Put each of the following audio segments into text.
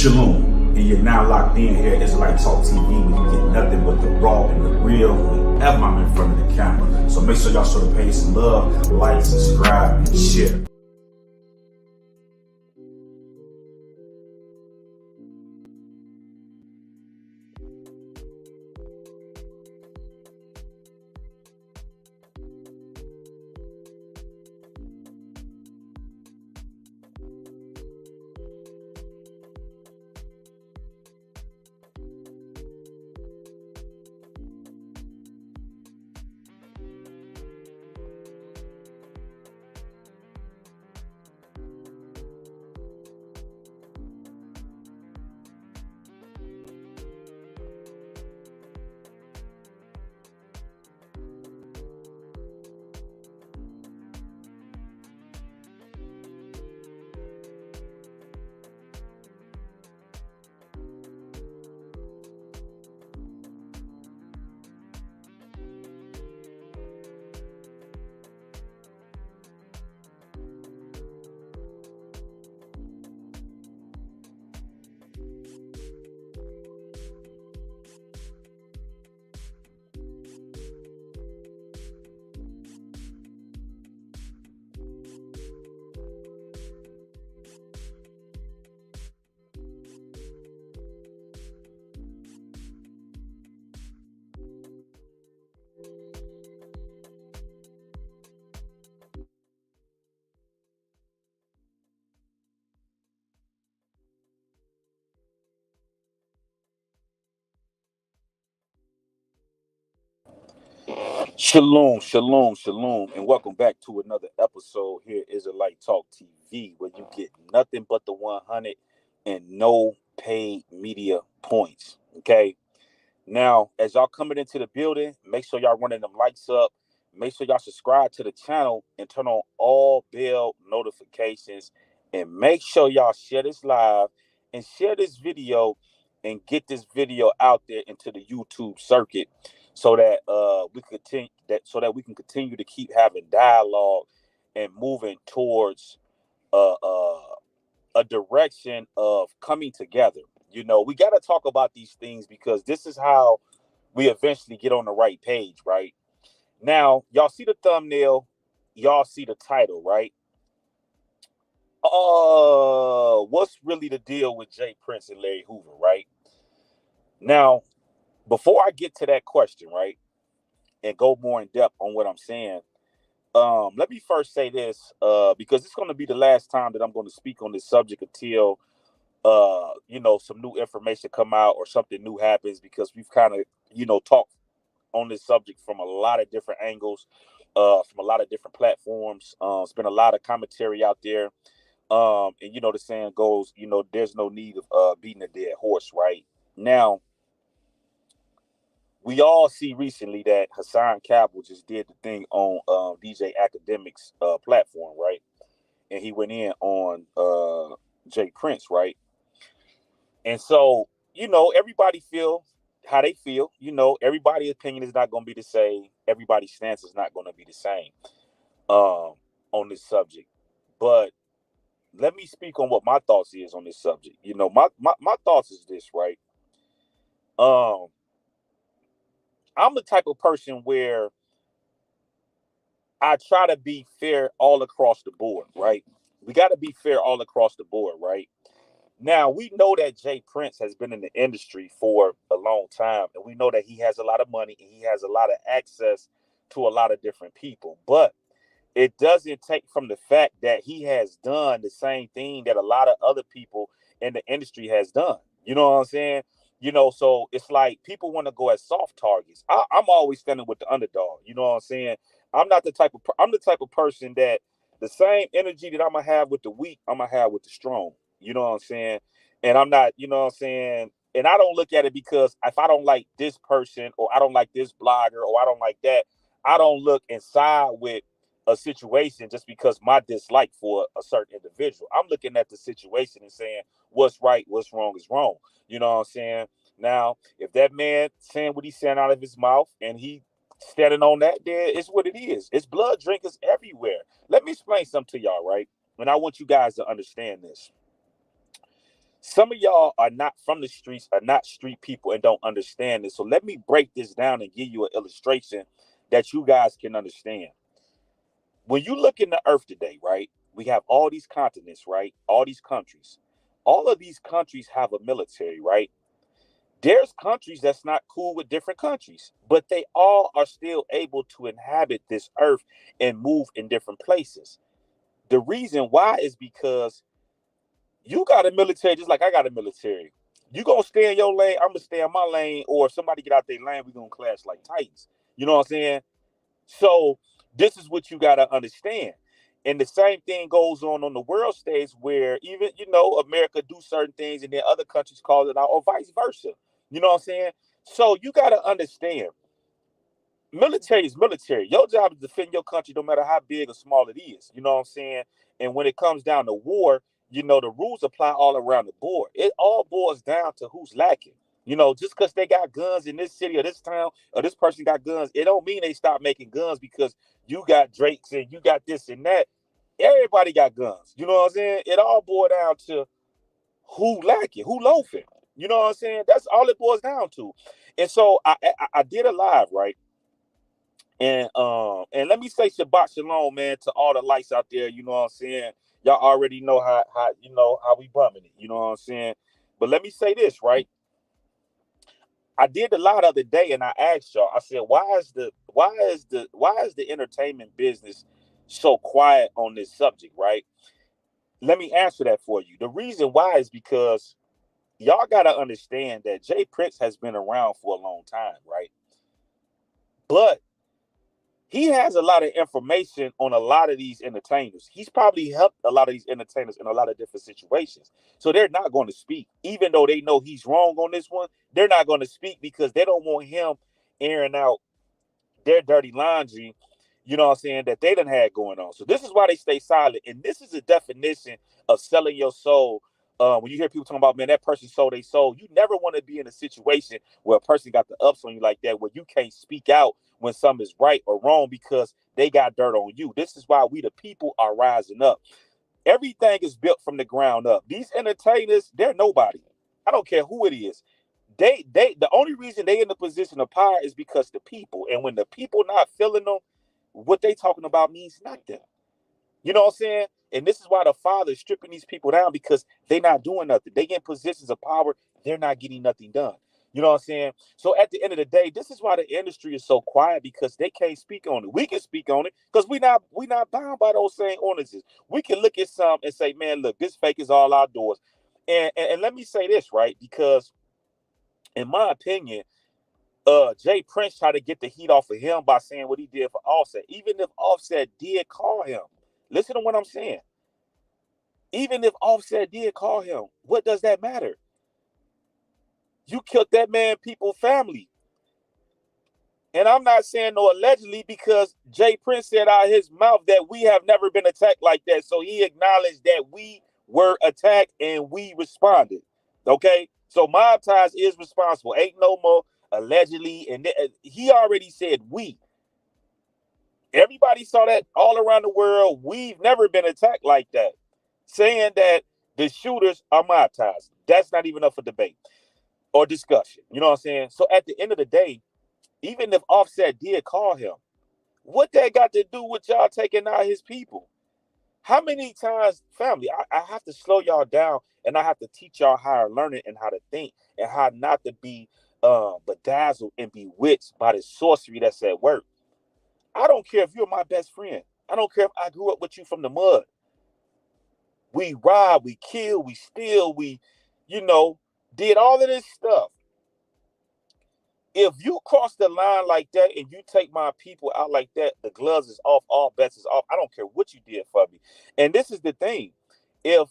Shalom, and you're now locked in here at Israelite Talk TV, where you get nothing but the raw and the real whenever I'm in front of the camera. So make sure y'all show the page some love, like, subscribe, and share. Shalom, shalom, shalom, and welcome back to another episode here at Israelite Talk TV, where you get nothing but the 100 and no paid media points. Okay. Now, as y'all coming into the building, make sure y'all running them likes up. Make sure y'all subscribe to the channel and turn on all bell notifications. And make sure y'all share this live and share this video and get this video out there into the YouTube circuit, so that we can continue to keep having dialogue and moving towards a direction of coming together. You know, we got to talk about these things because this is how we eventually get on the right page, right? Now, y'all see the thumbnail, y'all see the title, right? What's really the deal with Jay Prince and Larry Hoover, right? Now, before I get to that question, right, and go more in depth on what I'm saying, let me first say this, because it's going to be the last time that I'm going to speak on this subject until some new information come out or something new happens, because we've kind of, talked on this subject from a lot of different angles, from a lot of different platforms. It's been a lot of commentary out there. And the saying goes, there's no need of beating a dead horse, right? Now, we all see recently that Hassan Campbell just did the thing on DJ Academic's platform, right? And he went in on Jay Prince, right? And so, everybody feel how they feel. Everybody's opinion is not going to be the same. Everybody's stance is not going to be the same on this subject. But let me speak on what my thoughts is on this subject. My thoughts is this, right? I'm the type of person where I try to be fair all across the board, right? We got to be fair all across the board, right? Now, we know that Jay Prince has been in the industry for a long time, and we know that he has a lot of money and he has a lot of access to a lot of different people. But it doesn't take from the fact that he has done the same thing that a lot of other people in the industry has done. You know what I'm saying? So it's like people want to go at soft targets. I'm always standing with the underdog. You know what I'm saying? I'm the type of person that the same energy that I'm gonna have with the weak, I'm gonna have with the strong. You know what I'm saying? And I'm not, you know what I'm saying? And I don't look at it because if I don't like this person or I don't like this blogger or I don't like that, I don't look and side with a situation just because my dislike for a certain individual. I'm looking at the situation and saying what's right, what's wrong is wrong. You know what I'm saying? Now, if that man saying what he's saying out of his mouth and he standing on that, then it's what it is. It's blood drinkers everywhere. Let me explain something to y'all, right? And I want you guys to understand this. Some of y'all are not from the streets, are not street people, and don't understand this. So let me break this down and give you an illustration that you guys can understand. When you look in the earth today, right, we have all these continents, right, all these countries. All of these countries have a military, right? There's countries that's not cool with different countries, but they all are still able to inhabit this earth and move in different places. The reason why is because you got a military just like I got a military. You gonna stay in your lane, I'm gonna stay in my lane, or if somebody get out their lane, we gonna clash like titans. You know what I'm saying? So this is what you gotta understand. And the same thing goes on the world stage where even, America do certain things and then other countries call it out or vice versa. You know what I'm saying? So you gotta understand, military is military. Your job is to defend your country no matter how big or small it is. You know what I'm saying? And when it comes down to war, the rules apply all around the board. It all boils down to who's lacking. Just because they got guns in this city or this town or this person got guns, it don't mean they stop making guns because you got Drakes and you got this and that. Everybody got guns. You know what I'm saying? It all boils down to who lacking, who loafing. You know what I'm saying? That's all it boils down to. And so I did a live, right? And let me say Shabbat Shalom, man, to all the lights out there. You know what I'm saying? Y'all already know how we bumming it. You know what I'm saying? But let me say this, right? I did a lot the other day, and I asked y'all. I said, why is the entertainment business so quiet on this subject, right? Let me answer that for you. The reason why is because y'all gotta understand that Jay Prince has been around for a long time, right? But he has a lot of information on a lot of these entertainers. He's probably helped a lot of these entertainers in a lot of different situations. So they're not going to speak. Even though they know he's wrong on this one, they're not going to speak because they don't want him airing out their dirty laundry, you know what I'm saying, that they done had going on. So this is why they stay silent. And this is a definition of selling your soul. When you hear people talking about, man, that person sold their soul, you never want to be in a situation where a person got the ups on you like that, where you can't speak out when something is right or wrong because they got dirt on you. This is why we, the people, are rising up. Everything is built from the ground up. These entertainers, they're nobody. I don't care who it is. The only reason they in the position of power is because the people. And when the people not feeling them, what they talking about means nothing. You know what I'm saying? And this is why the Father is stripping these people down, because they're not doing nothing. They get in positions of power, they're not getting nothing done. You know what I'm saying? So at the end of the day, this is why the industry is so quiet, because they can't speak on it. We can speak on it because we not bound by those same ordinances. We can look at some and say, man, look, this fake is all outdoors. And let me say this, right? Because in my opinion, Jay Prince tried to get the heat off of him by saying what he did for Offset. Even if Offset did call him, listen to what I'm saying. Even if Offset did call him, what does that matter? You killed that man, people's family. And I'm not saying no allegedly, because Jay Prince said out of his mouth that we have never been attacked like that. So he acknowledged that we were attacked and we responded. Okay? So Mob Ties is responsible. Ain't no more allegedly. And he already said we. Everybody saw that all around the world. We've never been attacked like that. Saying that the shooters are Mob Ties. That's not even up for debate or discussion. You know what I'm saying? So at the end of the day, even if Offset did call him, what that got to do with y'all taking out his people? How many times, family, I have to slow y'all down, and I have to teach y'all how to learn it and how to think and how not to be bedazzled and bewitched by the sorcery that's at work. I don't care if you're my best friend. I don't care if I grew up with you from the mud. We robbed, we killed, we steal, we, did all of this stuff. If you cross the line like that and you take my people out like that, the gloves is off, all bets is off. I don't care what you did for me. And this is the thing. If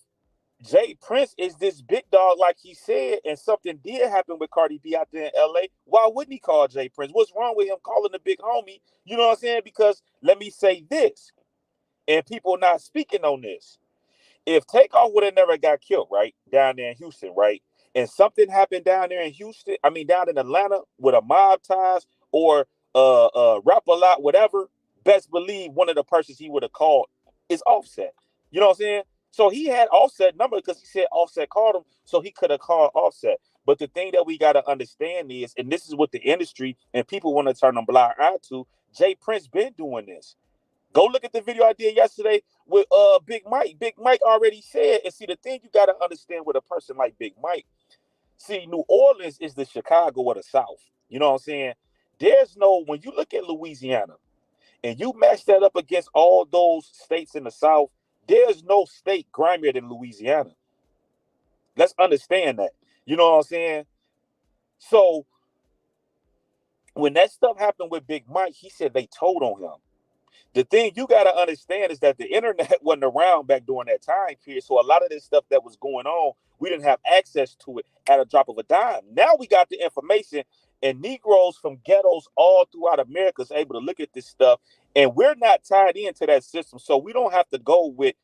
Jay Prince is this big dog like he said, and something did happen with Cardi B out there in LA, why wouldn't he call Jay Prince? What's wrong with him calling the big homie? You know what I'm saying? Because let me say this, and people not speaking on this. If Takeoff would have never got killed, right, down there in Houston, right, and something happened down there in Houston, down in Atlanta with a Mob Ties or Rap A Lot, whatever, best believe one of the persons he would have called is Offset. You know what I'm saying? So he had Offset number because he said Offset called him, so he could have called Offset. But the thing that we got to understand is, and this is what the industry and people want to turn a blind eye to, Jay Prince been doing this. Go look at the video I did yesterday with Big Mike. Big Mike already said, and see, the thing you got to understand with a person like Big Mike, see, New Orleans is the Chicago of the South. You know what I'm saying? There's no, when you look at Louisiana and you match that up against all those states in the South, there's no state grimier than Louisiana. Let's understand that. You know what I'm saying? So when that stuff happened with Big Mike, he said they told on him. The thing you got to understand is that the internet wasn't around back during that time period. So a lot of this stuff that was going on, we didn't have access to it at a drop of a dime. Now we got the information, and Negroes from ghettos all throughout America is able to look at this stuff, and we're not tied into that system. So we don't have to go with,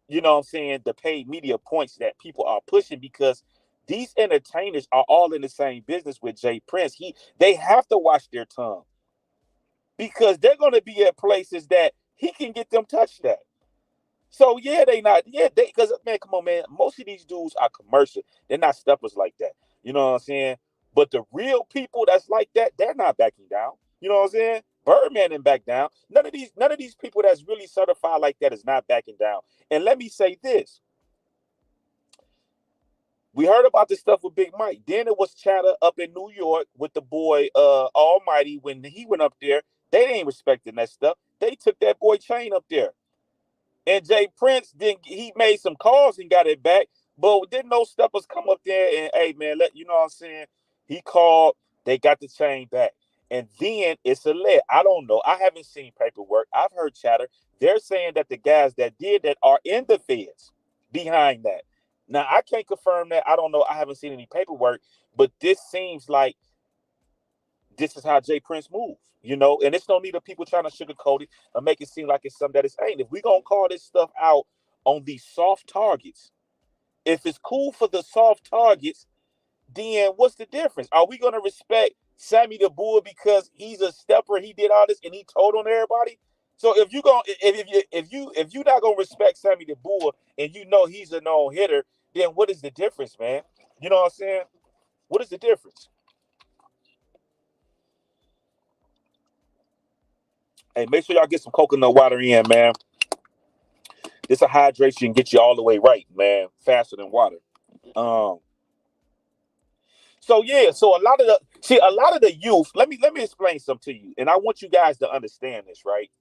you know what I'm saying, the paid media points that people are pushing, because these entertainers are all in the same business with Jay Prince. They have to watch their tongue, because they're going to be at places that he can get them touched at. So yeah, because man, come on, man. Most of these dudes are commercial. They're not steppers like that. You know what I'm saying? But the real people that's like that, they're not backing down. You know what I'm saying? Birdman didn't back down. None of these people that's really certified like that is not backing down. And let me say this. We heard about this stuff with Big Mike. Then it was chatter up in New York with the boy Almighty when he went up there. They ain't respecting that stuff. They took that boy Chain up there. And Jay Prince, he made some calls and got it back. But didn't no steppers come up there and, hey, man, you know what I'm saying? He called, they got the Chain back. And then it's alleged. I don't know. I haven't seen paperwork. I've heard chatter. They're saying that the guys that did that are in the feds behind that. Now, I can't confirm that. I don't know. I haven't seen any paperwork. But this seems like this is how Jay Prince moves, you know? And it's no need of people trying to sugarcoat it or make it seem like it's something that it ain't. If we're going to call this stuff out on these soft targets, if it's cool for the soft targets, then what's the difference? Are we going to respect Sammy the Bull because he's a stepper, he did all this, and he told on everybody? So if you're not gonna respect Sammy the Bull and you know he's a known hitter, then what is the difference, man? You know what I'm saying? What is the difference? Hey, make sure y'all get some coconut water in, man. This a hydration get you all the way right, man. Faster than water. So yeah, so a lot of the youth. Let me explain something to you, and I want you guys to understand this, right?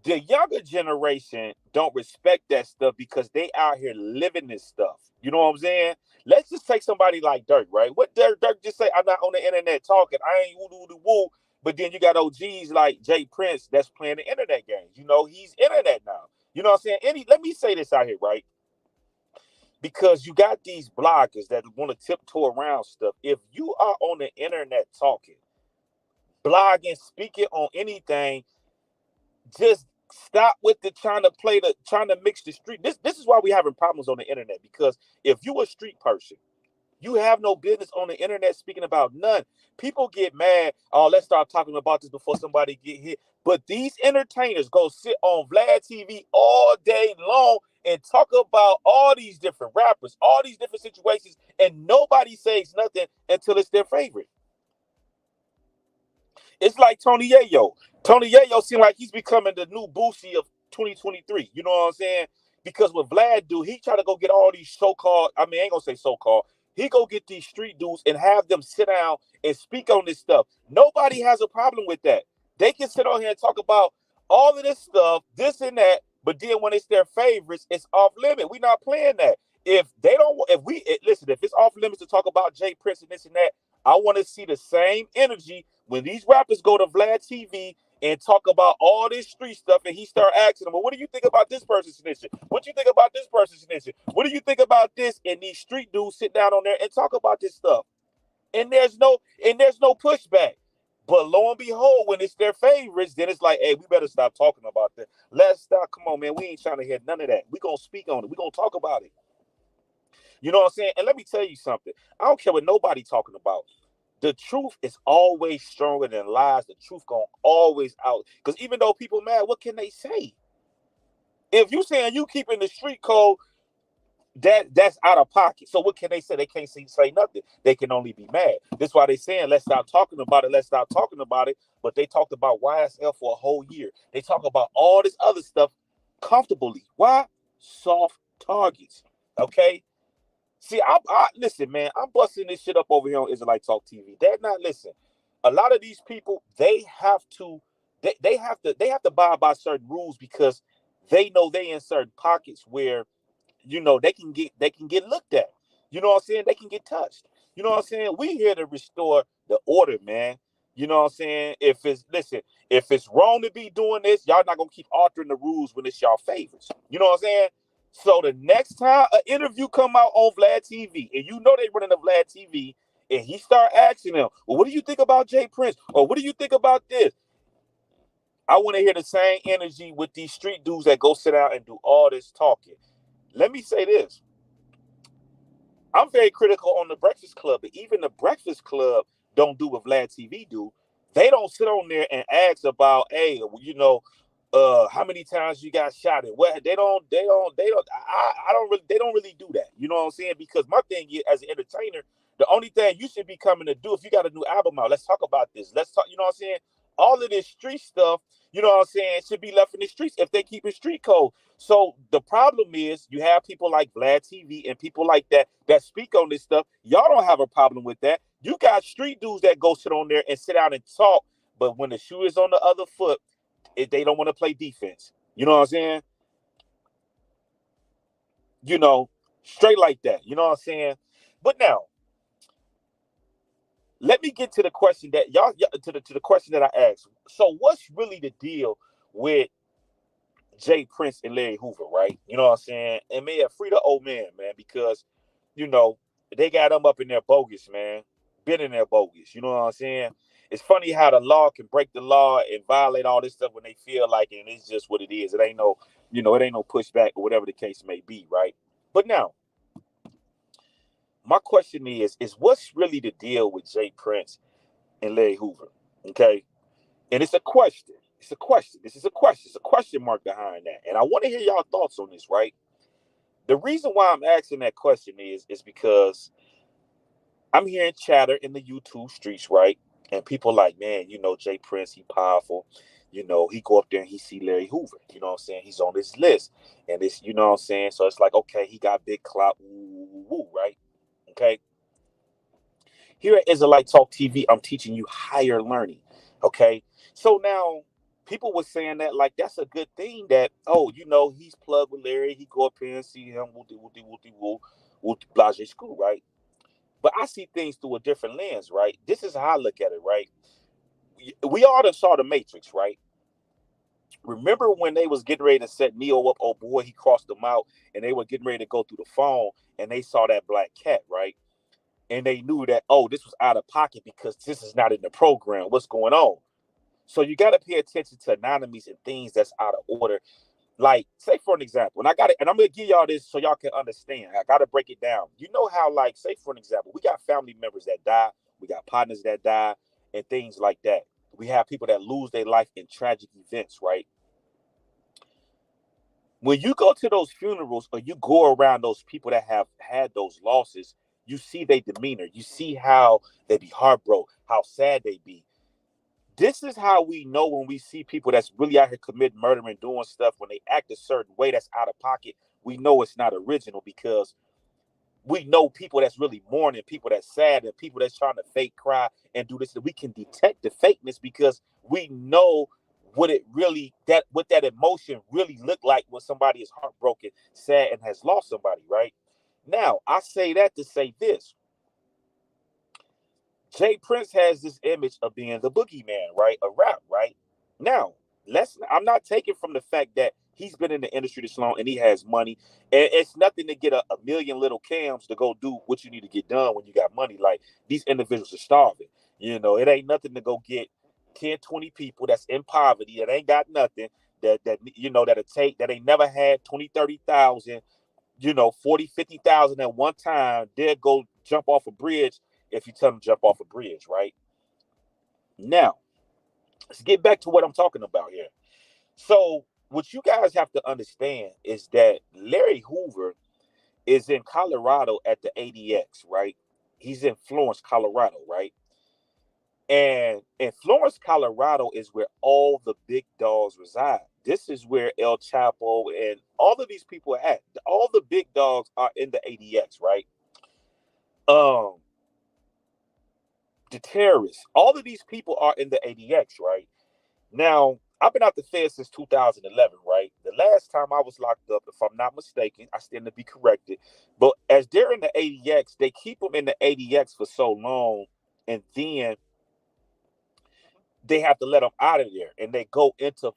The younger generation don't respect that stuff because they out here living this stuff. You know what I'm saying? Let's just take somebody like Dirk, right? What Dirk just say? I'm not on the internet talking. I ain't woo. But then you got OGs like Jay Prince that's playing the internet games. You know, he's internet now. You know what I'm saying? Let me say this out here, right? Because you got these bloggers that want to tiptoe around stuff. If you are on the internet talking, blogging, speaking on anything, just stop with trying to mix the street. This is why we having problems on the internet, because if you a street person, you have no business on the internet speaking about none. People get mad. Oh, let's start talking about this before somebody get hit. But these entertainers go sit on Vlad TV all day long and talk about all these different rappers, all these different situations, and nobody says nothing until it's their favorite. It's like Tony Yayo. Tony Yayo seems like he's becoming the new Boosie of 2023. You know what I'm saying? Because what Vlad do, he try to go get all these so-called, I ain't gonna say so-called, he go get these street dudes and have them sit down and speak on this stuff. Nobody has a problem with that. They can sit on here and talk about all of this stuff, this and that, but then when it's their favorites, it's off limit. We're not playing that. If it's off limits to talk about Jay Prince and this and that, I want to see the same energy when these rappers go to Vlad TV and talk about all this street stuff, and he start asking them, well, what do you think about this person snitching? What do you think about this person snitching? What do you think about this? And these street dudes sit down on there and talk about this stuff. And there's no pushback. But lo and behold, when it's their favorites, then it's like, hey, we better stop talking about that. Let's stop. Come on, man. We ain't trying to hear none of that. We're going to speak on it. We're going to talk about it. You know what I'm saying? And let me tell you something. I don't care what nobody talking about. The truth is always stronger than lies. The truth going always out. Because even though people mad, what can they say? If you saying you keeping the street code, that's out of pocket. So what can they say? They can't say nothing. They can only be mad. That's why they saying let's stop talking about it. Let's stop talking about it. But they talked about YSL for a whole year. They talk about all this other stuff comfortably. Why? Soft targets. Okay. See, I listen, man. I'm busting this shit up over here on Israelite Talk TV. They're not listen. A lot of these people, they have to abide by certain rules because they know they in certain pockets where they can get looked at. You know what I'm saying? They can get touched. You know what I'm saying? We here to restore the order, man. You know what I'm saying? If it's wrong to be doing this, y'all not gonna keep altering the rules when it's y'all favorites. You know what I'm saying? So the next time an interview come out on Vlad TV, and they running the Vlad TV, and he start asking them, well, what do you think about Jay Prince? Or what do you think about this? I want to hear the same energy with these street dudes that go sit out and do all this talking. Let me say this. I'm very critical on the Breakfast Club, but even the Breakfast Club don't do what Vlad TV do. They don't sit on there and ask about, hey, how many times you got shot at. Well, they don't really do that. You know what I'm saying? Because my thing is, as an entertainer, the only thing you should be coming to do, if you got a new album out, let's talk about this. Let's talk, you know what I'm saying? All of this street stuff, you know what I'm saying, should be left in the streets if they keep it street code. So the problem is you have people like Vlad TV and people like that speak on this stuff. Y'all don't have a problem with that. You got street dudes that go sit on there and sit down and talk, but when the shoe is on the other foot, they don't want to play defense. You know what I'm saying? Straight like that. You know what I'm saying? But now, let me get to the question that to the question that I asked. So what's really the deal with Jay Prince and Larry Hoover, right? You know what I'm saying? And may have free the old man, man, because they got them up in their bogus, man. Been in their bogus. You know what I'm saying? It's funny how the law can break the law and violate all this stuff when they feel like it, and it's just what it is. It ain't no, it ain't no pushback or whatever the case may be, right? But now, my question is what's really the deal with Jay Prince and Larry Hoover? Okay. And it's a question. It's a question. This is a question. It's a question mark behind that. And I want to hear y'all thoughts on this, right? The reason why I'm asking that question is because I'm hearing chatter in the YouTube streets, right? And people like, man, Jay Prince, he powerful. He go up there and he see Larry Hoover. You know what I'm saying? He's on this list. And this, you know what I'm saying? So it's like, okay, he got big clout, right? Okay. Here at Israelite Talk TV, I'm teaching you higher learning. Okay. So now people were saying that like that's a good thing that, he's plugged with Larry. He go up here and see him, blase school, right? But I see things through a different lens, right? This is how I look at it, right? We all done saw the Matrix, right? Remember when they was getting ready to set Neo up? Oh boy, he crossed them out, and they were getting ready to go through the phone, and they saw that black cat, right? And they knew that, this was out of pocket because this is not in the program. What's going on? So you got to pay attention to anatomies and things that's out of order. Like, say for an example, and I got it, and I'm gonna give y'all this so y'all can understand. I gotta break it down. You know how, like, say for an example, we got family members that die, we got partners that die, and things like that. We have people that lose their life in tragic events, right? When you go to those funerals or you go around those people that have had those losses, you see their demeanor. You see how they be heartbroken, how sad they be. This is how we know when we see people that's really out here committing murder and doing stuff, when they act a certain way that's out of pocket, we know it's not original because we know people that's really mourning, people that's sad, and people that's trying to fake cry and do this. We can detect the fakeness because we know what that emotion really looked like when somebody is heartbroken, sad, and has lost somebody, right? Now, I say that to say this. Jay Prince has this image of being the boogeyman, right? A rap, right? Now, I'm not taking from the fact that he's been in the industry this long and he has money. And it's nothing to get a million little cams to go do what you need to get done when you got money. Like, these individuals are starving. It ain't nothing to go get 10, 20 people that's in poverty, that ain't got nothing, that ain't never had 20, 30,000, 40, 50,000 at one time. They'll go jump off a bridge if you tell them to jump off a bridge, right? Now, let's get back to what I'm talking about here. So what you guys have to understand is that Larry Hoover is in Colorado at the ADX, right? He's in Florence, Colorado, right? And in Florence, Colorado is where all the big dogs reside. This is where El Chapo and all of these people are at. All the big dogs are in the ADX, right? Um, the terrorists, all of these people are in the ADX, right? Now, I've been out the Fed since 2011, right? The last time I was locked up, if I'm not mistaken, I stand to be corrected. But as they're in the ADX, they keep them in the ADX for so long, and then they have to let them out of there, and they go into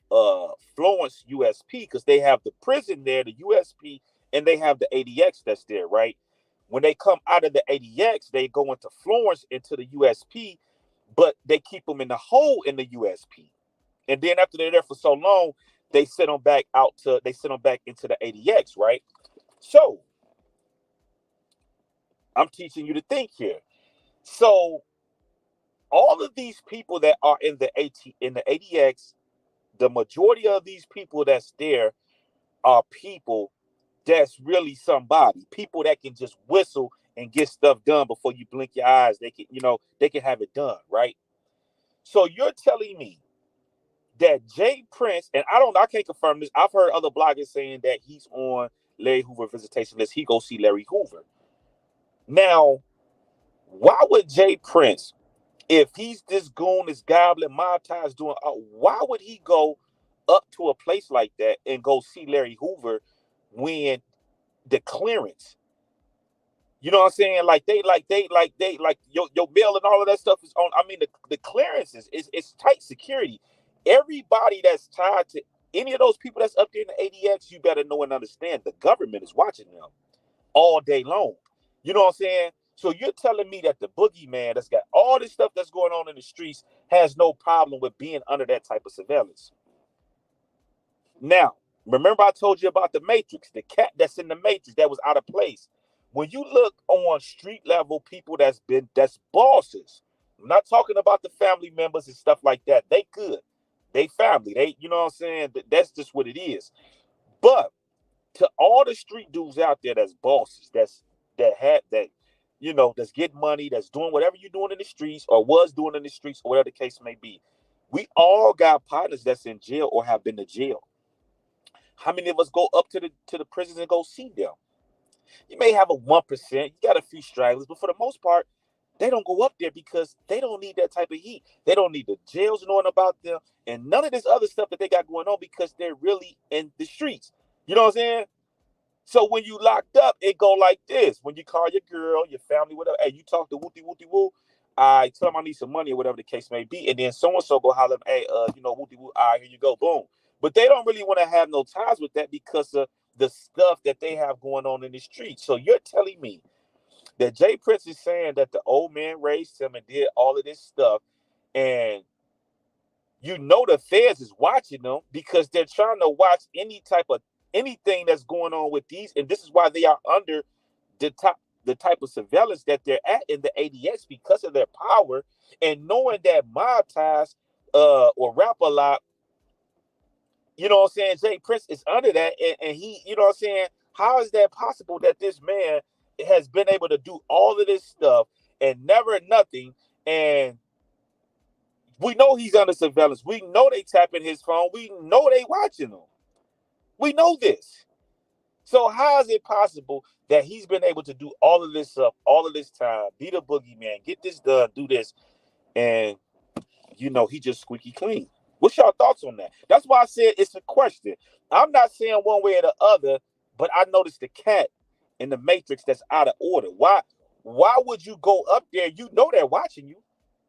Florence USP because they have the prison there, the USP, and they have the ADX that's there, right? When they come out of the ADX, they go into Florence into the USP, but they keep them in the hole in the USP. And then after they're there for so long, they send them back into the ADX, right? So I'm teaching you to think here. So all of these people that are in the ADX, the majority of these people that's there are people that's really somebody. People that can just whistle and get stuff done before you blink your eyes. They can have it done, right? So you're telling me that Jay Prince, and I can't confirm this. I've heard other bloggers saying that he's on Larry Hoover visitation list. He go see Larry Hoover. Now, why would Jay Prince, if he's this goon, this goblin, Mob Ties doing, why would he go up to a place like that and go see Larry Hoover when the clearance? You know what I'm saying? Your mail and all of that stuff is on. I mean, the clearances is tight security. Everybody that's tied to any of those people that's up there in the ADX, you better know and understand the government is watching them all day long. You know what I'm saying? So you're telling me that the boogeyman that's got all this stuff that's going on in the streets has no problem with being under that type of surveillance. Now, remember I told you about the Matrix, the cat that's in the Matrix that was out of place. When you look on street level people that's bosses, I'm not talking about the family members and stuff like that. They good. They family. They, you know what I'm saying? That's just what it is. But to all the street dudes out there that's bosses, that's getting money, that's doing whatever you're doing in the streets or was doing in the streets or whatever the case may be. We all got partners that's in jail or have been to jail. How many of us go up to the prisons and go see them? You may have a 1%, you got a few stragglers, but for the most part, they don't go up there because they don't need that type of heat. They don't need the jails knowing about them and none of this other stuff that they got going on because they're really in the streets. You know what I'm saying? So when you locked up, it go like this. When you call your girl, your family, whatever, hey, you talk to wooty wooty woo. I tell them I need some money or whatever the case may be, and then so and so go holler, hey, wooty woo, all right, here you go, boom. But they don't really want to have no ties with that because of the stuff that they have going on in the street. So you're telling me that Jay Prince is saying that the old man raised him and did all of this stuff, and the feds is watching them because they're trying to watch anything that's going on with these, and this is why they are under the type of surveillance that they're at in the ADX because of their power and knowing that Mob Ties or Rap a Lot, you know what I'm saying, Jay Prince is under that, and he, you know what I'm saying, how is that possible that this man has been able to do all of this stuff and never nothing, and we know he's under surveillance. We know they tapping his phone. We know they watching him. We know this. So how is it possible that he's been able to do all of this stuff, all of this time, be the boogeyman, get this done, do this, and he just squeaky clean? What's your thoughts on that? That's why I said it's a question. I'm not saying one way or the other, but I noticed the cat in the Matrix that's out of order. Why would you go up there? You know they're watching you.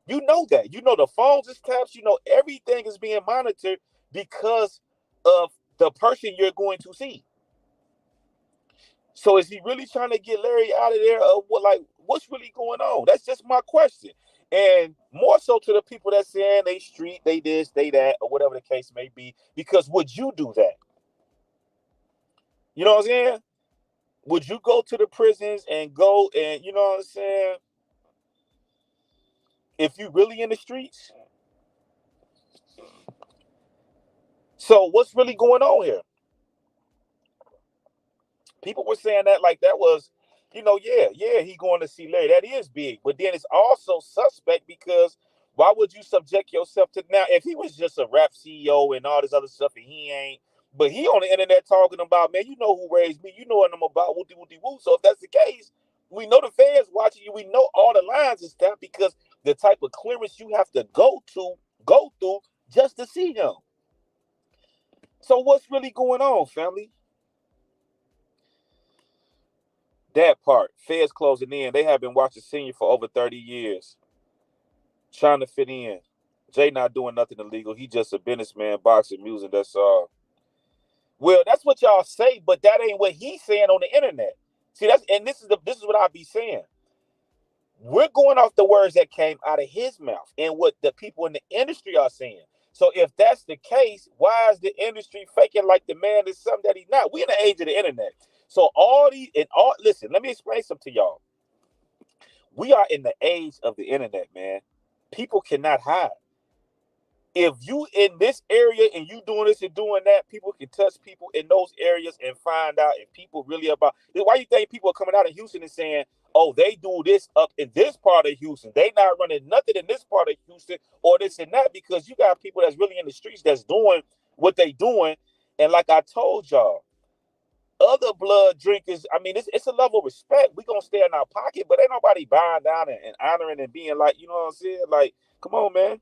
You know that. You know the phones is tapped. You know everything is being monitored because of the person you're going to see. So is he really trying to get Larry out of there? What's really going on? That's just my question. And more so to the people that saying they street, they this, they that, or whatever the case may be. Because would you do that? You know what I'm saying? Would you go to the prisons and go and, you know what I'm saying, if you really in the streets? So what's really going on here? People were saying that like that was, yeah, he going to see Larry. That is big. But then it's also suspect because why would you subject yourself to now if he was just a rap CEO and all this other stuff and he ain't, but he on the internet talking about, man, you know who raised me, you know what I'm about, whoopty whoopty woo. So if that's the case, we know the fans watching you, we know all the lines and stuff because the type of clearance you have to go through just to see him. So what's really going on, family? That part, feds closing in. They have been watching Senior for over 30 years, trying to fit in. Jay not doing nothing illegal. He just a businessman, boxing, music. That's all. Well, that's what y'all say, but that ain't what he's saying on the internet. See, this is what I be saying. We're going off the words that came out of his mouth and what the people in the industry are saying. So if that's the case, why is the industry faking like the man is something that he's not? We're in the age of the internet. So listen, let me explain something to y'all. We are in the age of the internet, man. People cannot hide. If you in this area and you doing this and doing that, people can touch people in those areas and find out if people really about. Why you think people are coming out of Houston and saying, "Oh, they do this up in this part of Houston. They not running nothing in this part of Houston or this and that," because you got people that's really in the streets that's doing what they doing. And like I told y'all, other blood drinkers, I mean, it's a level of respect. We gonna stay in our pocket, but ain't nobody bowing down and honoring and being like, you know what I'm saying? Like, come on, man.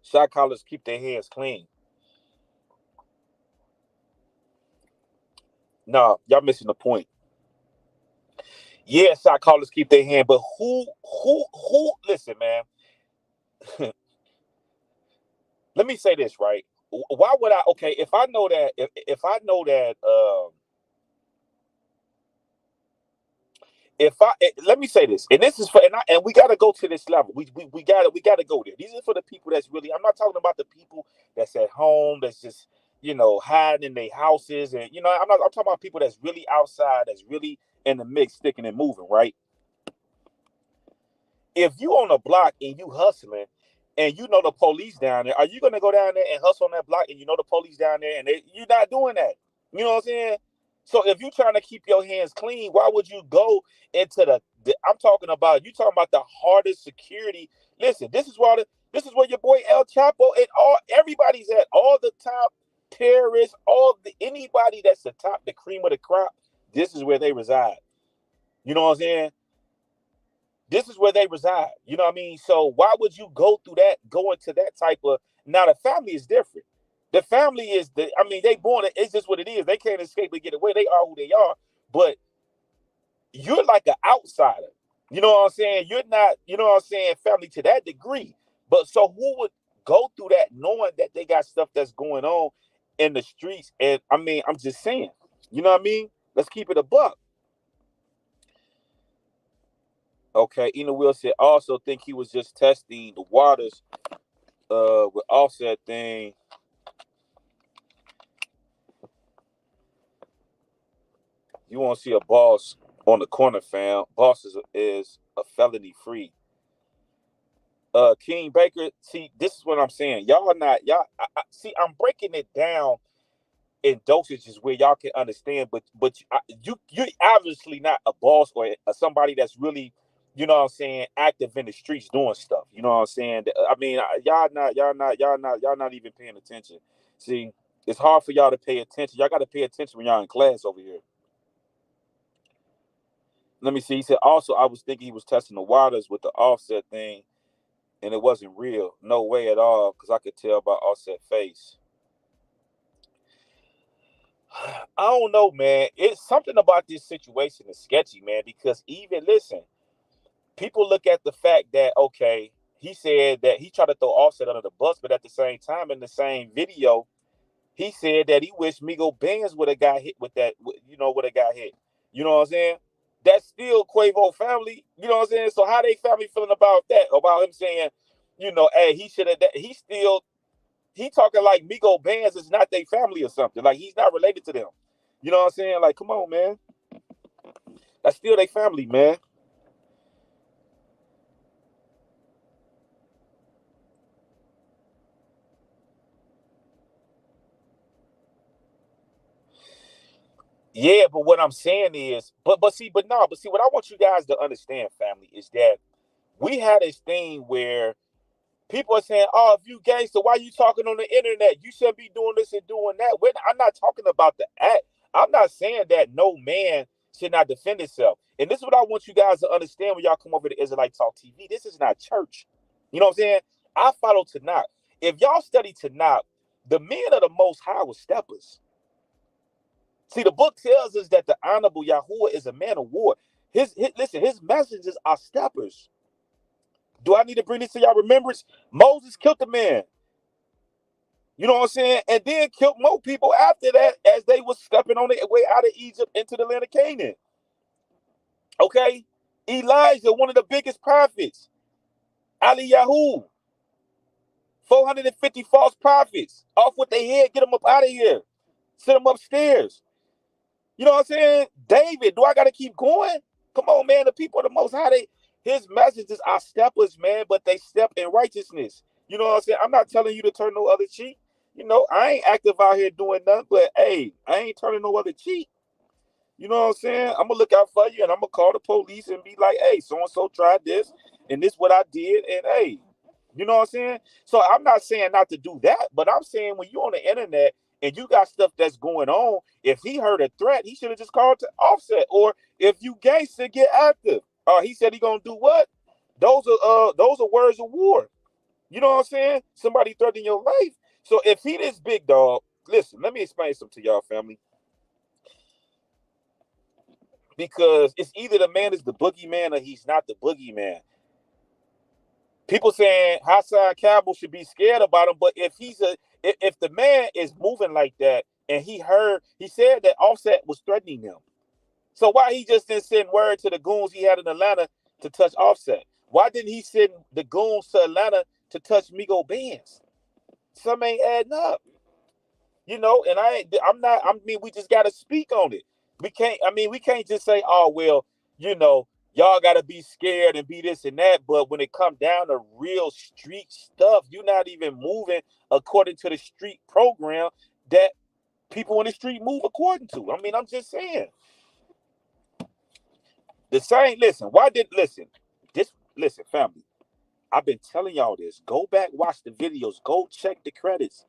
Shot callers keep their hands clean. Nah, y'all missing the point. Yeah, shot callers keep their hand, but who? Listen, man. Let me say this, right? Why would I? Okay, if I know that, if I know that, let me say this, and this is for, and we got to go to this level. We got to go there. These are for the people that's really. I'm not talking about the people that's at home, that's just hiding in their houses, and I'm talking about people that's really outside, that's really in the mix, sticking and moving, right? If you on a block and you hustling, and you know the police down there, are you gonna go down there and hustle on that block, and you know the police down there, and you're not doing that? You know what I'm saying? So if you're trying to keep your hands clean, why would you go into I'm talking about, you talking about the hardest security. Listen, this is where your boy El Chapo and everybody's at. All the top terrorists, anybody that's the top, the cream of the crop. This is where they reside. You know what I'm saying? This is where they reside. You know what I mean? So why would you go into that type of, now the family is different. The family is they born it, it's just what it is. They can't escape and get away. They are who they are. But you're like an outsider. You know what I'm saying? You're not, you know what I'm saying, family to that degree. But so who would go through that knowing that they got stuff that's going on in the streets? And I mean, I'm just saying, you know what I mean? Let's keep it a buck. Okay, Ina Will said also think he was just testing the waters with Offset thing. You won't see a boss on the corner, fam. Boss is a felony free. King Baker, see, this is what I'm saying. See, I'm breaking it down in dosages where y'all can understand, but you're obviously not a boss or somebody that's really, you know what I'm saying, active in the streets doing stuff. You know what I'm saying? I mean, y'all not even paying attention. See, it's hard for y'all to pay attention. Y'all got to pay attention when y'all in class over here. Let me see. He said also I was thinking he was testing the waters with the Offset thing, and it wasn't real. No way at all, because I could tell by Offset face. I don't know, man. It's something about this situation is sketchy, man, because even listen, people look at the fact that, okay, he said that he tried to throw Offset under the bus, but at the same time, in the same video, he said that he wished Migo Benz would have got hit with that, would have got hit. You know what I'm saying? That's still Quavo family. You know what I'm saying? So how they family feeling about that? About him saying, hey, he should have, he talking like Migo Benz is not their family or something. Like he's not related to them. You know what I'm saying? Like, come on, man. That's still their family, man. Yeah, but what I'm saying is, but see, what I want you guys to understand, family, is that we had this thing where people are saying, "Oh, if you gangster, why you talking on the internet? You shouldn't be doing this and doing that." I'm not talking about the act. I'm not saying that no man should not defend himself. And this is what I want you guys to understand when y'all come over to Israelite Talk TV. This is not church. You know what I'm saying? I follow Tanakh. If y'all study Tanakh, the men of the Most High were steppers. See, the book tells us that the honorable Yahuwah is a man of war. His messages are steppers. Do I need to bring this to y'all remembrance? Moses killed the man. You know what I'm saying? And then killed more people after that as they were stepping on their way out of Egypt into the land of Canaan. Okay? Elijah, one of the biggest prophets. Eliyahu, 450 false prophets. Off with their head, get them up out of here. Send them upstairs. You know what I'm saying? David, do I got to keep going? Come on, man. The people of the Most High, his messages are steppers, man, but they step in righteousness. You know what I'm saying? I'm not telling you to turn no other cheek. You know, I ain't active out here doing nothing, but hey, I ain't turning no other cheek. You know what I'm saying? I'm gonna look out for you, and I'm gonna call the police and be like, "Hey, so and so tried this, and this what I did," and hey, you know what I'm saying? So I'm not saying not to do that, but I'm saying when you're on the internet and you got stuff that's going on, if he heard a threat, he should have just called to Offset. Or if you gangster, get active. He said he gonna do what? Those are words of war. You know what I'm saying? Somebody threatening your life. So if he this big dog, listen, let me explain something to y'all, family. Because it's either the man is the boogeyman or he's not the boogeyman. People saying Hassan Campbell should be scared about him, but if the man is moving like that and he said that Offset was threatening him. So why he just didn't send word to the goons he had in Atlanta to touch Offset? Why didn't he send the goons to Atlanta to touch Migo Benz? Some ain't adding up. You know, and we just gotta speak on it. We can't just say, oh well, you know, y'all gotta be scared and be this and that. But when it come down to real street stuff, you're not even moving according to the street program that people in the street move according to. I mean, I'm just saying. The same, listen, family. I've been telling y'all this. Go back, watch the videos, go check the credits.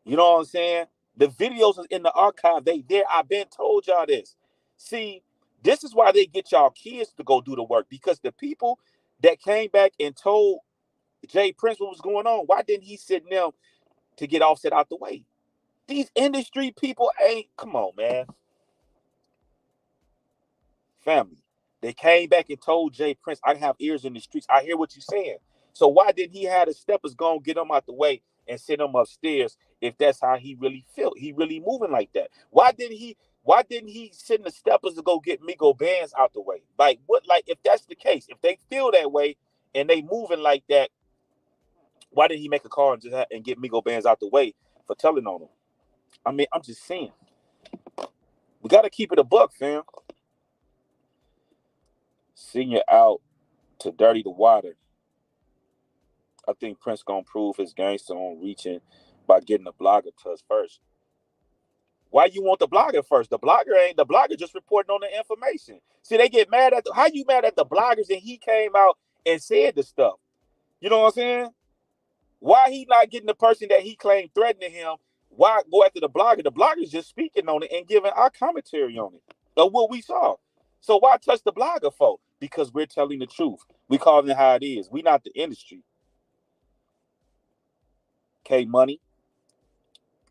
You know what I'm saying? The videos are in the archive. They there. I've been told y'all this. See, this is why they get y'all kids to go do the work, because the people that came back and told Jay Prince what was going on, why didn't he send them to get Offset out the way? These industry people ain't, come on, man. Family. They came back and told Jay Prince, I have ears in the streets. I hear what you're saying. So why didn't he have the steppers go and get him out the way and send him upstairs if that's how he really felt? He really moving like that. Why didn't he send the steppers to go get Migo Bands out the way? Like if that's the case, if they feel that way and they moving like that, why didn't he make a call and get Migo Bands out the way for telling on him? I mean, I'm just saying. We gotta keep it a buck, fam. Senior out to dirty the water. I think Prince gonna prove his gangster on reaching by getting the blogger to us first. Why you want the blogger first? The blogger just reporting on the information. See, they get mad at how you mad at the bloggers and he came out and said the stuff. You know what I'm saying? Why he not getting the person that he claimed threatening him? Why go after the blogger? The blogger's just speaking on it and giving our commentary on it of what we saw. So why touch the blogger for? Because we're telling the truth. We calling it how it is. We not the industry. K Money.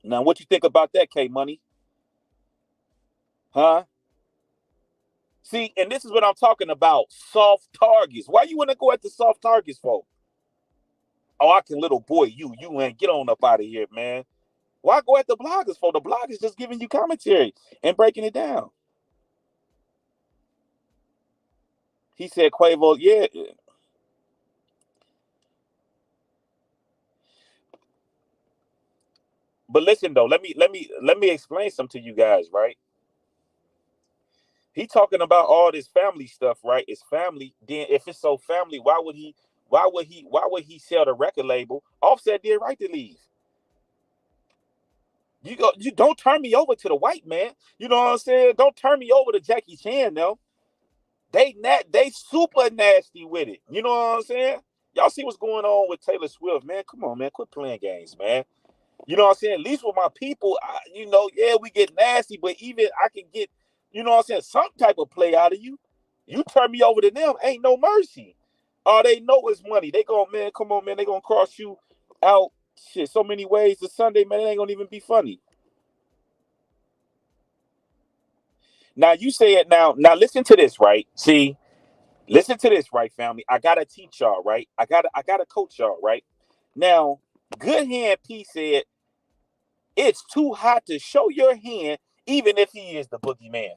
Now, what you think about that, K Money? Huh? See, and this is what I'm talking about. Soft targets. Why you want to go at the soft targets for? Oh, I can little boy you. You ain't get on up out of here, man. Why go at the bloggers for? The bloggers just giving you commentary and breaking it down. He said Quavo, yeah. But listen though, let me explain something to you guys, right? He talking about all this family stuff, right? It's family. Then if it's so family, why would he sell the record label? Offset did right to leave. You don't turn me over to the white man. You know what I'm saying? Don't turn me over to Jackie Chan, though. They super nasty with it. You know what I'm saying? Y'all see what's going on with Taylor Swift, man? Come on, man. Quit playing games, man. You know what I'm saying? At least with my people, yeah, we get nasty, but even I can get, you know what I'm saying, some type of play out of you. You turn me over to them, ain't no mercy. All they know is money. They going, man, come on, man. They going to cross you out, shit, so many ways to Sunday, man. It ain't going to even be funny. Now, you say it now. Now, listen to this, right? See, listen to this, right, family? I got to teach y'all, right? I gotta coach y'all, right? Now, Good Hand P said, it's too hot to show your hand, even if he is the boogeyman.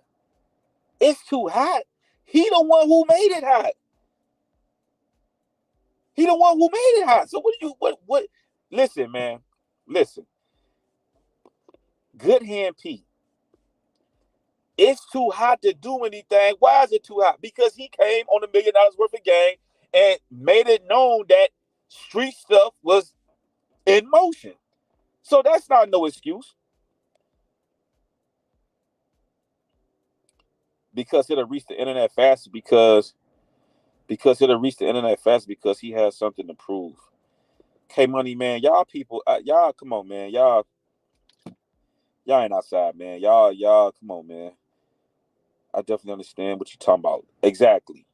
It's too hot. He the one who made it hot. He the one who made it hot. So what? Listen, man. Listen. Good Hand P. It's too hot to do anything. Why is it too hot? Because he came on $1 million worth of game and made it known that street stuff was in motion. So that's not no excuse. Because it'll reach the internet faster because it'll reach the internet faster because he has something to prove. K Money, man, y'all people, y'all come on, man, y'all ain't outside, man. Y'all come on, man. I definitely understand what you're talking about. Exactly.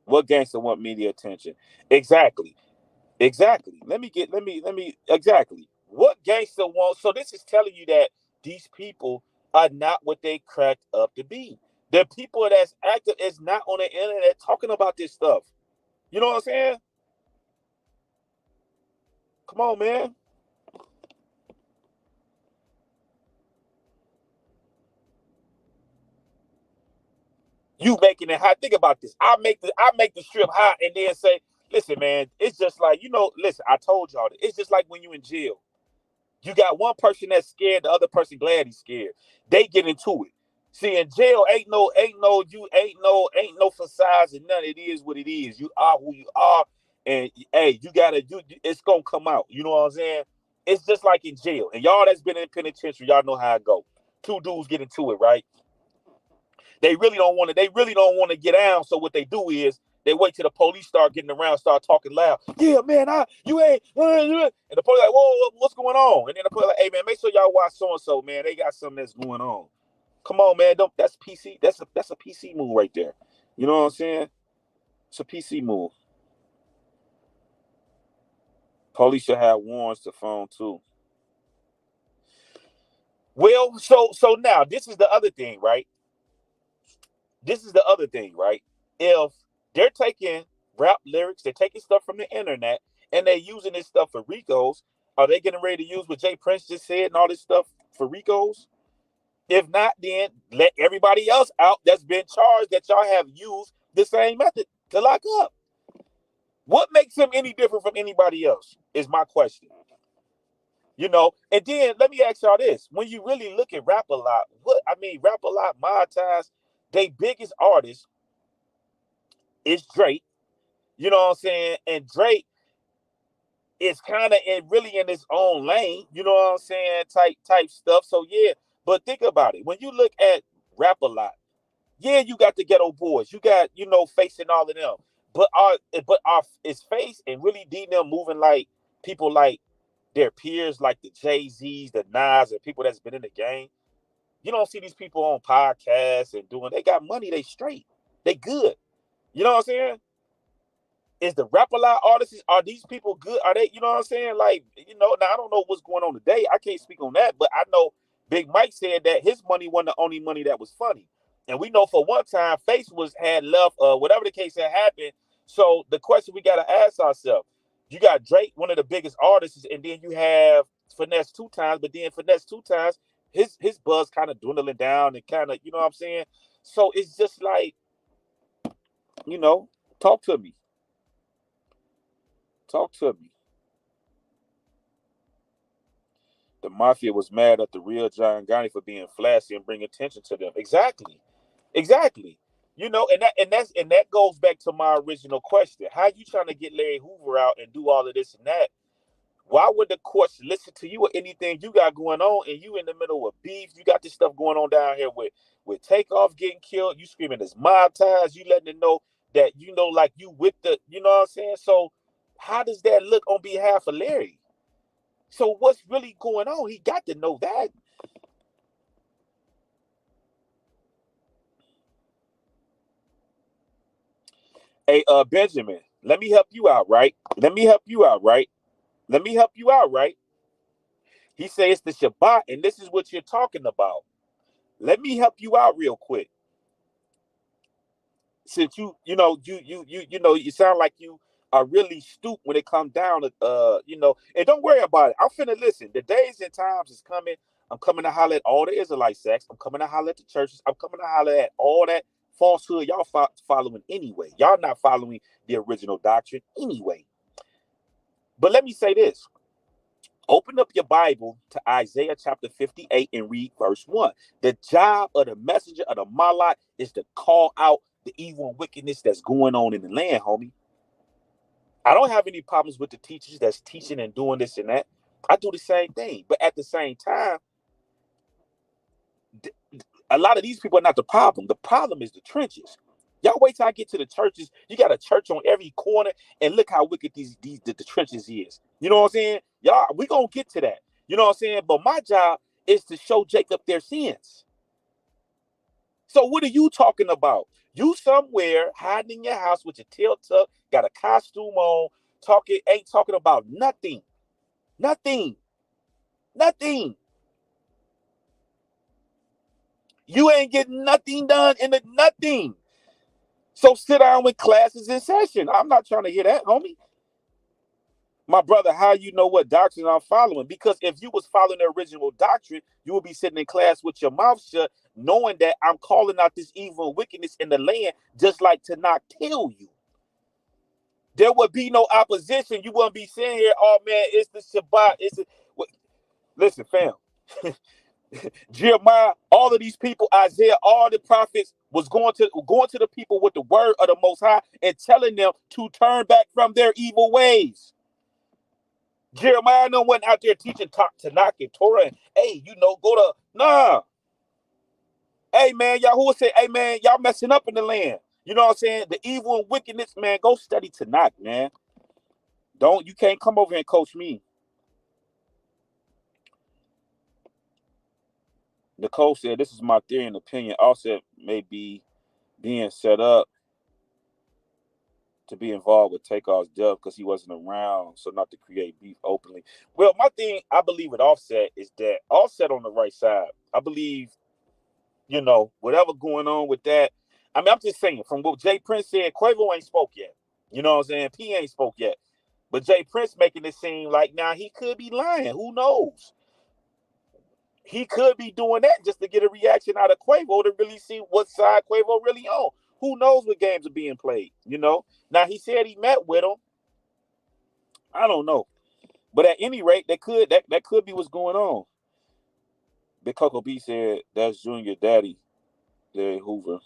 What gangster want media attention? Exactly. Let me exactly. What gangster wants? So this is telling you that these people are not what they cracked up to be. The people that's active is not on the internet talking about this stuff. You know what I'm saying? Come on, man. You making it hot. Think about this. I make the strip hot and then say, listen, man, it's just like, listen, I told y'all that. It's just like when you in jail. You got one person that's scared, the other person glad he's scared. They get into it. See, in jail, ain't no facades and none. It is what it is. You are who you are, and hey, you gotta do. It's gonna come out. You know what I'm saying? It's just like in jail, and y'all that's been in penitentiary, y'all know how it go. Two dudes get into it, right? They really don't want to. They really don't want to get down. So what they do is they wait till the police start getting around, start talking loud. Yeah, man, you ain't. And the police like, whoa, what's going on? And then the police like, hey, man, make sure y'all watch so and so, man. They got something that's going on. Come on, man. That's PC. That's a PC move right there. You know what I'm saying? It's a PC move. Police should have warrants to phone too. Well, so now this is the other thing, right? If they're taking rap lyrics, they're taking stuff from the internet, and they're using this stuff for Ricos, are they getting ready to use what Jay Prince just said and all this stuff for Ricos? If not, then let everybody else out that's been charged that y'all have used the same method to lock up. What makes him any different from anybody else is my question. And then let me ask y'all this. When you really look at Rap A Lot, Rap A Lot, monetize, they biggest artist is Drake. You know what I'm saying? And Drake is kind of really in his own lane, you know what I'm saying, type stuff. So yeah, but think about it. When you look at Rap A Lot, yeah, you got the Ghetto Boys, you got Face and all of them, but is Face and really D them moving like people like their peers, like the Jay-Z's, the Nas, and people that's been in the game? You don't see these people on podcasts and they got money, they straight, they good. You know what I'm saying? Is the Rap A Lot artists, are these people good? Are they, you know what I'm saying? Like, now I don't know what's going on today. I can't speak on that, but I know Big Mike said that his money wasn't the only money that was funny. And we know for one time, Face had left, whatever the case had happened. So the question we got to ask ourselves, you got Drake, one of the biggest artists, and then you have Finesse two times, but then Finesse two times, his buzz kind of dwindling down and kind of, you know what I'm saying? So it's just like, talk to me. Talk to me. The mafia was mad at the real John Gotti for being flashy and bring attention to them. Exactly. And that goes back to my original question. How you trying to get Larry Hoover out and do all of this and that Why would the courts listen to you or anything you got going on, and you in the middle of beef? You got this stuff going on down here with Takeoff getting killed. You screaming as mob ties. You letting it know that like you with the, you know what I'm saying? So how does that look on behalf of Larry? So what's really going on? He got to know that. Hey, Benjamin, let me help you out, right? Let me help you out, right? Let me help you out, right? He says it's the Shabbat, and this is what you're talking about. Let me help you out real quick. Since you sound like you are really stupid when it comes down to and don't worry about it. I'm finna listen. The days and times is coming. I'm coming to holler at all the Israelite sects. I'm coming to holler at the churches. I'm coming to holler at all that falsehood y'all following anyway. Y'all not following the original doctrine anyway. But let me say this. Open up your Bible to Isaiah chapter 58 and read verse 1. The job of the messenger of the Malak is to call out the evil and wickedness that's going on in the land, homie. I don't have any problems with the teachers that's teaching and doing this and that. I do the same thing. But at the same time, a lot of these people are not the problem. The problem is the trenches. Y'all wait till I get to the churches. You got a church on every corner, and look how wicked the trenches is. You know what I'm saying? Y'all, we gonna get to that. You know what I'm saying? But my job is to show Jacob their sins. So what are you talking about? You somewhere hiding in your house with your tail tucked, got a costume on, ain't talking about nothing. Nothing. Nothing. You ain't getting nothing done in the nothing. So sit down with classes in session. I'm not trying to hear that, homie. My brother, how you know what doctrine I'm following? Because if you was following the original doctrine, you would be sitting in class with your mouth shut, knowing that I'm calling out this evil and wickedness in the land, just like to not tell you. There would be no opposition. You wouldn't be sitting here, oh man, it's the Shabbat. Listen, fam. Jeremiah, all of these people, Isaiah, all the prophets was going to the people with the word of the Most High and telling them to turn back from their evil ways. Jeremiah no one out there teaching Tanakh and Torah and hey, go to nah. Hey man, y'all who say, hey man, y'all messing up in the land. You know what I'm saying? The evil and wickedness, man, go study Tanakh, man. You can't come over and coach me. Nicole said, this is my theory and opinion. Offset may be being set up to be involved with Takeoff's death because he wasn't around, so not to create beef openly. Well, my thing, I believe with Offset is that Offset on the right side. I believe, whatever going on with that. I mean, I'm just saying, from what Jay Prince said, Quavo ain't spoke yet. You know what I'm saying? P ain't spoke yet. But Jay Prince making it seem like now he could be lying. Who knows? He could be doing that just to get a reaction out of Quavo to really see what side Quavo really on. Who knows what games are being played, Now, he said he met with him. I don't know. But at any rate, that could be what's going on. Big Coco B said, that's Junior Daddy, Larry Hoover.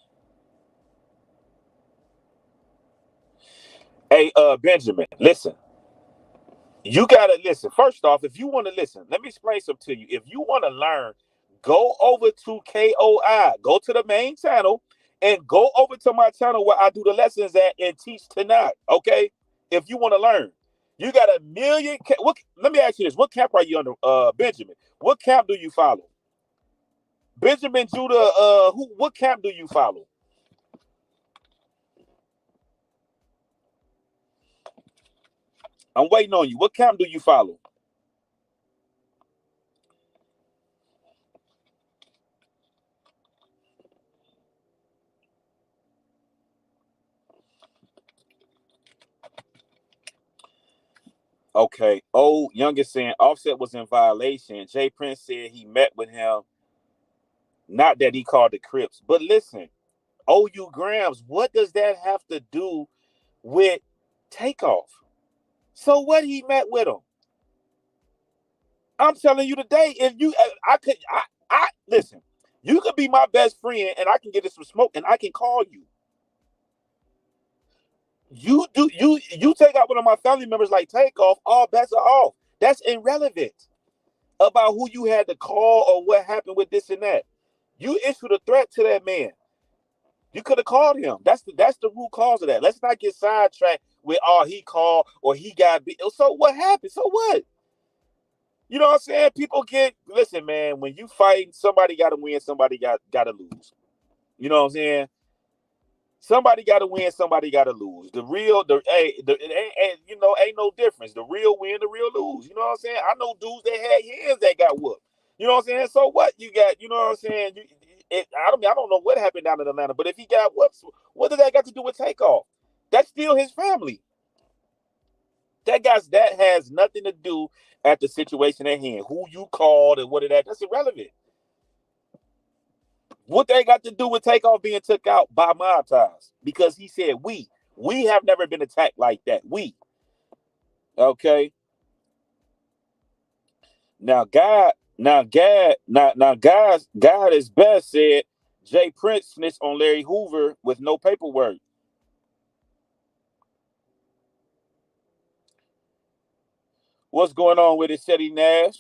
Hey, Benjamin, listen. You got to listen. First off, if you want to listen, let me explain something to you. If you want to learn, go over to KOI. Go to the main channel and go over to my channel where I do the lessons at and teach tonight, okay? If you want to learn. You got a million. Let me ask you this. What camp are you under, Benjamin? What camp do you follow? Benjamin Judah, what camp do you follow? I'm waiting on you. What camp do you follow? Okay. Oh, youngest saying Offset was in violation. Jay Prince said he met with him. Not that he called the Crips. But listen, OU Grams, what does that have to do with Takeoff? So what he met with him? I'm telling you today, if you listen, you could be my best friend and I can get some smoke and I can call you. You take out one of my family members like Takeoff, all bets are off. That's irrelevant about who you had to call or what happened with this and that. You issued a threat to that man. You could have called him. That's the root cause of that. Let's not get sidetracked with he called or he got beat. So what happened? So what? You know what I'm saying? People listen, man, when you fight, somebody gotta win, somebody gotta lose. You know what I'm saying? Somebody gotta win, somebody gotta lose. Ain't no difference. The real win, the real lose. You know what I'm saying? I know dudes that had hands that got whooped. You know what I'm saying? So what you got, you know what I'm saying? I don't know what happened down in Atlanta, but if he got whoops, what does that got to do with Takeoff? That's still his family. That has nothing to do at the situation at hand. Who you called and what of that's irrelevant. What they got to do with Takeoff being took out by mob ties? Because he said we have never been attacked like that. Okay. Now God is best said Jay Prince snitched on Larry Hoover with no paperwork. What's going on with it, Shetty Nash?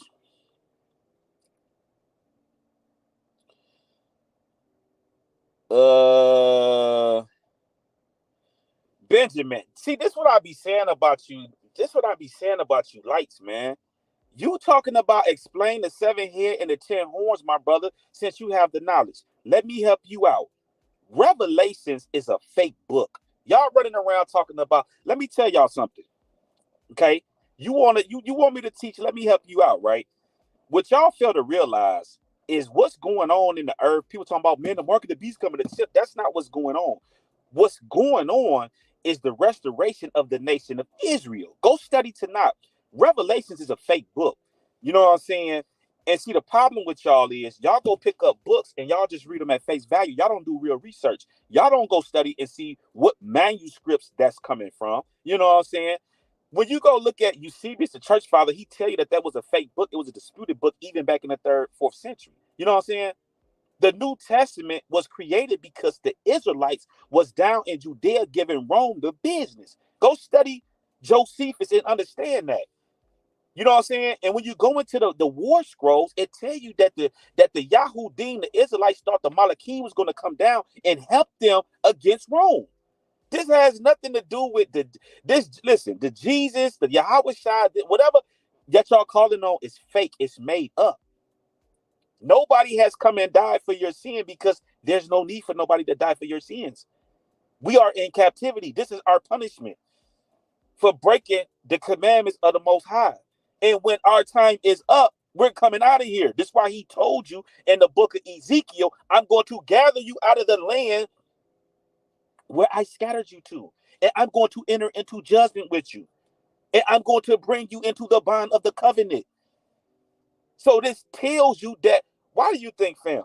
Benjamin. See, this is what I be saying about you. This is what I be saying about you, lights, man. You talking about explain the 7 head and the 10 horns, my brother, since you have the knowledge. Let me help you out. Revelations is a fake book. Y'all running around talking about, let me tell y'all something. Okay? You want me to teach, let me help you out, right? What y'all fail to realize is what's going on in the earth. People talking about, man, the mark of the beast coming to tip. That's not what's going on. What's going on is the restoration of the nation of Israel. Go study tonight. Revelations is a fake book. You know what I'm saying? And see, the problem with y'all is y'all go pick up books and y'all just read them at face value. Y'all don't do real research. Y'all don't go study and see what manuscripts that's coming from. You know what I'm saying? When you go look at Eusebius, the church father, he tell you that was a fake book. It was a disputed book even back in the 3rd, 4th century. You know what I'm saying? The New Testament was created because the Israelites was down in Judea giving Rome the business. Go study Josephus and understand that. You know what I'm saying? And when you go into the war scrolls, it tell you that the Yahudim, the Israelites, thought the Malachim was going to come down and help them against Rome. This has nothing to do with the Jesus, the Yahweh Shai, whatever that y'all calling on is fake. It's made up. Nobody has come and died for your sin because there's no need for nobody to die for your sins. We are in captivity. This is our punishment for breaking the commandments of the Most High. And when our time is up, we're coming out of here. This is why he told you in the book of Ezekiel, I'm going to gather you out of the land where I scattered you to. And I'm going to enter into judgment with you. And I'm going to bring you into the bond of the covenant. So this tells you that, why do you think, fam?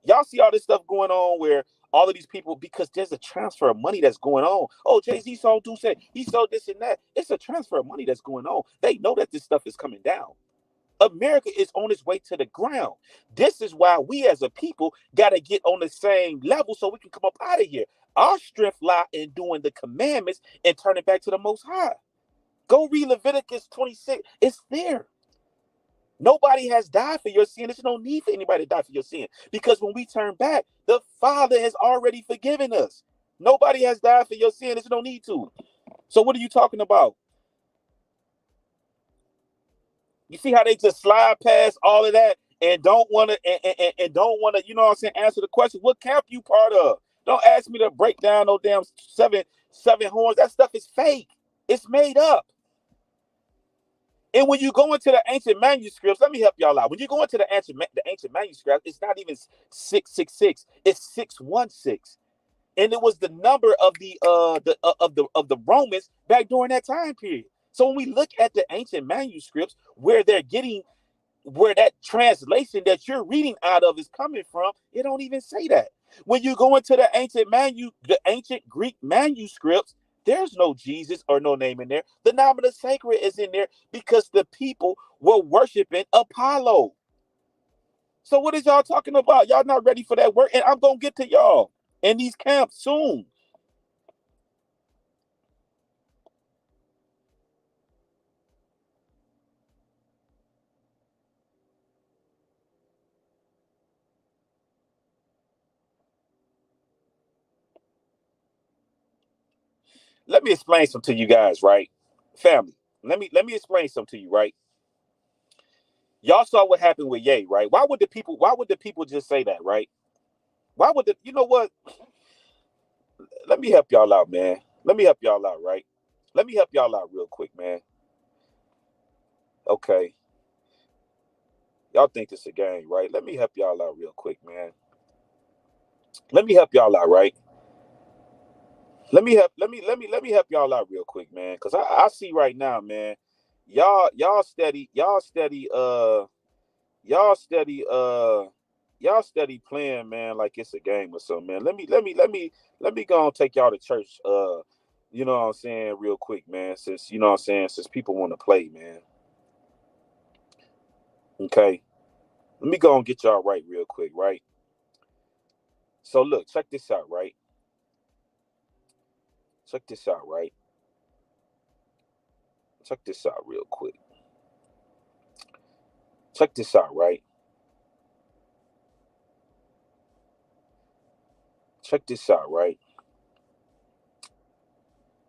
Y'all see all this stuff going on where all of these people, because there's a transfer of money that's going on. Oh, Jay-Z sold Duce, he sold this and that. It's a transfer of money that's going on. They know that this stuff is coming down. America is on its way to the ground. This is why we as a people got to get on the same level so we can come up out of here. Our strength lie in doing the commandments and turning back to the Most High. Go read Leviticus 26. It's there. Nobody has died for your sin. There's no need for anybody to die for your sin. Because when we turn back, the Father has already forgiven us. Nobody has died for your sin. There's no need to. So what are you talking about? You see how they just slide past all of that and don't want to and don't want to, you know what I'm saying, answer the question, what camp you part of? Don't ask me to break down no damn seven horns. That stuff is fake. It's made up. And when you go into the ancient manuscripts, let me help y'all out. When you go into the ancient manuscripts, it's not even 666, it's 616. And it was the number of the Romans back during that time period. So when we look at the ancient manuscripts where they're getting, where that translation that you're reading out of is coming from, it don't even say that. When you go into the ancient Greek manuscripts, there's no Jesus or no name in there. The nomen sacred is in there because the people were worshiping Apollo. So what is y'all talking about? Y'all not ready for that work, and I'm gonna get to y'all in these camps soon. Let me explain something to you guys, right? Family. Let me explain something to you, right? Y'all saw what happened with Ye, right? Why would the people just say that, right? Why would the you know what? Let me help y'all out, man. Let me help y'all out, right? Let me help y'all out real quick, man. Okay. Y'all think it's a game, right? Let me help y'all out real quick, man. Let me help y'all out, right? Let me help y'all out real quick, man. Cause I see right now, man, y'all steady y'all steady playing, man, like it's a game or something, man. Let me go and take y'all to church, you know what I'm saying, real quick, man. Since you know what I'm saying, since people want to play, man. Okay. Let me go and get y'all right real quick, right? So look, check this out, right? Check this out, right? Check this out real quick. Check this out, right? Check this out, right?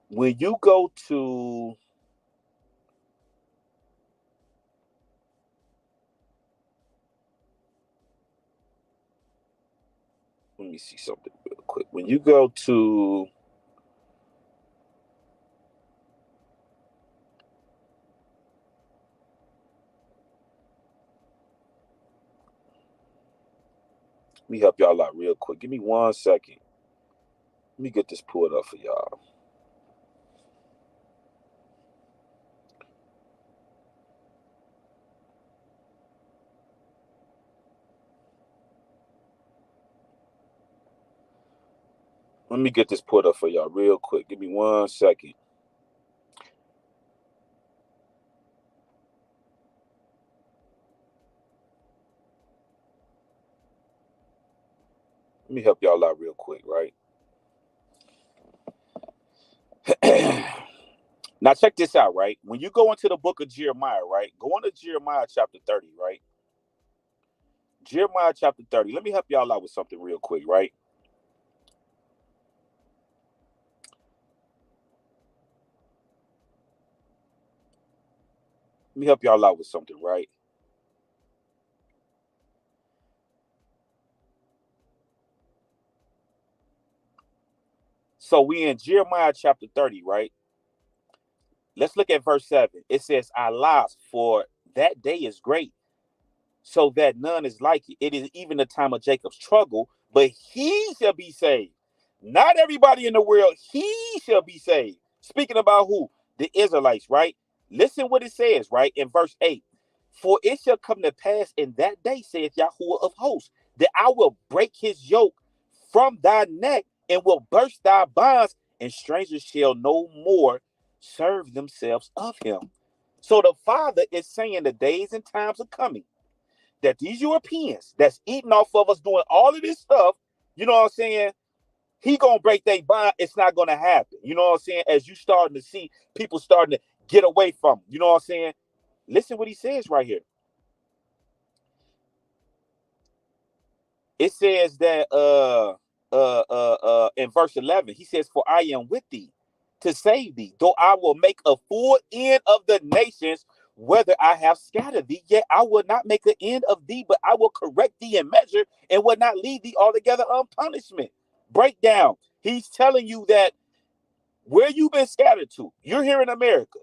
When you go to let me see something real quick. When you go to let me help y'all out real quick. Give me 1 second. Let me get this pulled up for y'all. Let me get this pulled up for y'all real quick. Give me 1 second. Let me help y'all out real quick, right? Now check this out, right? When you go into the book of Jeremiah, right? Go into Jeremiah chapter 30, right? Jeremiah chapter 30. Let me help y'all out with something real quick, right? Let me help y'all out with something, right? So we in Jeremiah chapter 30, right? Let's look at verse 7. It says, Alas, for that day is great, so that none is like it. It is even the time of Jacob's trouble, but he shall be saved. Not everybody in the world, he shall be saved. Speaking about who? The Israelites, right? Listen what it says, right? In verse 8. For it shall come to pass in that day, saith Yahuwah of hosts, that I will break his yoke from thy neck and will burst thy bonds, and strangers shall no more serve themselves of him. So the Father is saying the days and times are coming that these Europeans that's eating off of us doing all of this stuff, you know what I'm saying? He gonna break their bond. It's not gonna happen. You know what I'm saying? As you starting to see people starting to get away from him. You know what I'm saying? Listen what he says right here. It says that in verse 11, he says, For I am with thee to save thee, though I will make a full end of the nations, whether I have scattered thee, yet I will not make an end of thee, but I will correct thee in measure and will not leave thee altogether unpunishment. Breakdown. He's telling you that where you've been scattered to, you're here in America.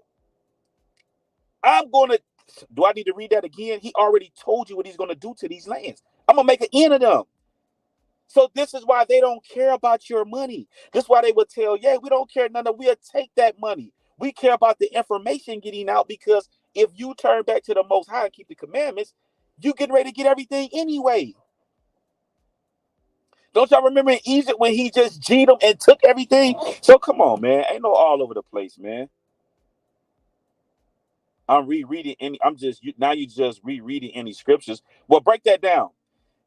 I'm going to, do I need to read that again? He already told you what he's going to do to these lands. I'm going to make an end of them. So this is why they don't care about your money. This is why they would tell, yeah, we don't care none of, we'll take that money. We care about the information getting out, because if you turn back to the Most High and keep the commandments, you getting ready to get everything anyway. Don't y'all remember in Egypt when he just G'd them and took everything? So come on, man. Ain't no all over the place, man. I'm rereading any, I'm just, now you just rereading any scriptures. Well, break that down.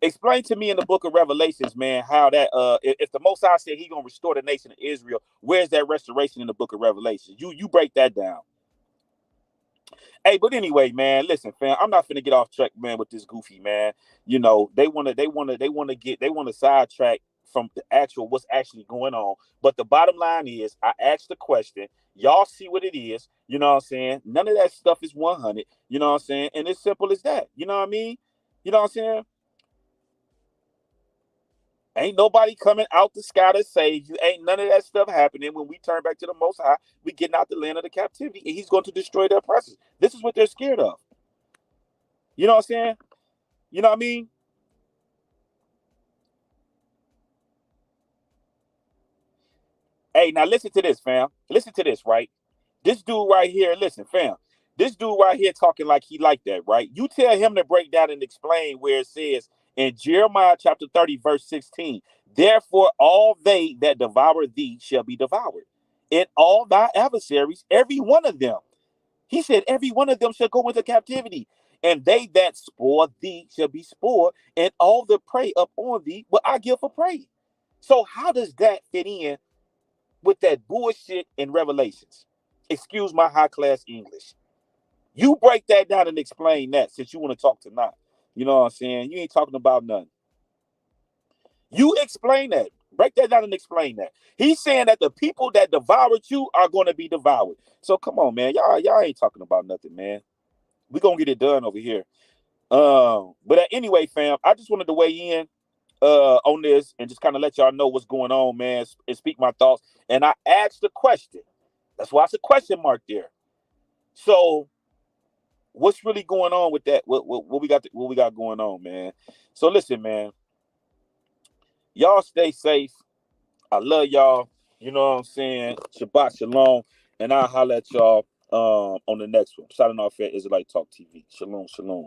Explain to me in the book of Revelations, man, how that if the Most High said he gonna restore the nation of Israel, where's that restoration in the book of Revelations? You break that down. Hey, but anyway, man, listen, fam, I'm not finna get off track, man, with this goofy man. You know, they wanna sidetrack from the actual what's actually going on. But the bottom line is, I asked the question. Y'all see what it is. You know what I'm saying? None of that stuff is 100. You know what I'm saying? And it's simple as that. You know what I mean? You know what I'm saying? Ain't nobody coming out the sky to save you. Ain't none of that stuff happening. When we turn back to the Most High, we getting out the land of the captivity, and He's going to destroy their oppressors. This is what they're scared of. You know what I'm saying? You know what I mean? Hey, now listen to this, fam. Listen to this, right? This dude right here, listen, fam. This dude right here talking like he like that, right? You tell him to break down and explain where it says in Jeremiah chapter 30, verse 16, therefore all they that devour thee shall be devoured, and all thy adversaries, every one of them. He said, every one of them shall go into captivity, and they that spoil thee shall be spoiled, and all the prey upon thee will I give for prey. So how does that fit in with that bullshit in Revelations? Excuse my high class English. You break that down and explain that, since you want to talk tonight. You know what I'm saying? You ain't talking about nothing. You explain that. Break that down and explain that. He's saying that the people that devoured you are going to be devoured. So come on, man. Y'all ain't talking about nothing, man. We're going to get it done over here. But anyway, fam, I just wanted to weigh in on this and just kind of let y'all know what's going on, man, and speak my thoughts. And I asked the question. That's why it's a question mark there. So what's really going on with that? What we got going on, man? So listen, man. Y'all stay safe. I love y'all. You know what I'm saying? Shabbat shalom. And I'll holler at y'all on the next one. Signing off at Israelite Talk TV. Shalom, shalom.